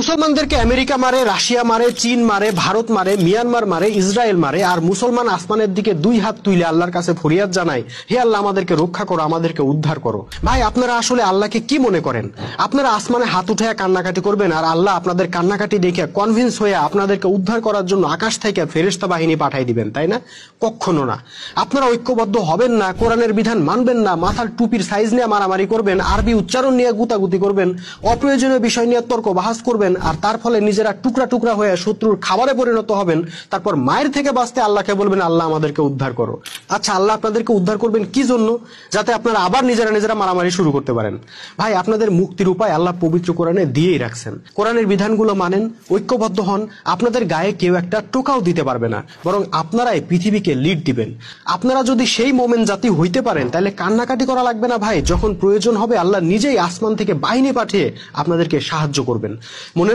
মুসলমানদেরকে আমেরিকা মারে, রাশিয়া মারে, চীন মারে, ভারত মারে, মিয়ানমার মারে, ইসরায়েল মারে, আর মুসলমান আসমানের দিকে দুই হাত তুলে আল্লাহর কাছে ফরিয়াদ জানায়, হে আল্লাহ আমাদেরকে রক্ষা করো, আমাদেরকে উদ্ধার করো। ভাই আপনারা আসলে আল্লাহকে কি মনে করেন? আপনারা আসমানে হাত উঠায় কান্নাকাটি করবেন আর আল্লাহ আপনাদের কান্নাকাটি দেখে কনভিন্স হয়ে আপনাদেরকে উদ্ধার করার জন্য আকাশ থেকে ফেরেশতা বাহিনী পাঠাই দিবেন, তাই না? কখনো না। আপনারা ঐক্যবদ্ধ হবেন না, কোরআনের বিধান মানবেন না, মাথার টুপির সাইজ নিয়ে মারামারি করবেন, আরবি উচ্চারণ নিয়ে গুতাগুতি করবেন, অপ্রয়োজনীয় বিষয় নিয়ে তর্ক বাহাস করবেন, আর তার ফলে নিজেরা টুকরা টুকরা হয়ে শত্রুর খাবারে পরিণত হবেন। তারপর মায়ের থেকে বাঁচতে আল্লাহকে বলবেন আল্লাহ আমাদেরকে উদ্ধার করো। আচ্ছা, আল্লাহ আপনাদেরকে উদ্ধার করবেন কি জন্য? যাতে আপনারা আবার নিজেরা মারামারি শুরু করতে পারেন। ভাই আপনাদের মুক্তির উপায় আল্লাহ পবিত্র কোরআনে দিয়েই রাখছেন। কোরআনের বিধানগুলো মানেন, ঐক্যবদ্ধ হন, আপনাদের গায়ে কেউ একটা টোকাও দিতে পারবে না, বরং আপনারাই পৃথিবীকে লিড দিবেন। আপনারা যদি সেই মোমেন জাতি হইতে পারেন তাহলে কান্নাকাটি করা লাগবে না ভাই। যখন প্রয়োজন হবে আল্লাহ নিজেই আসমান থেকে বাহিনী পাঠিয়ে আপনাদেরকে সাহায্য করবেন। মনে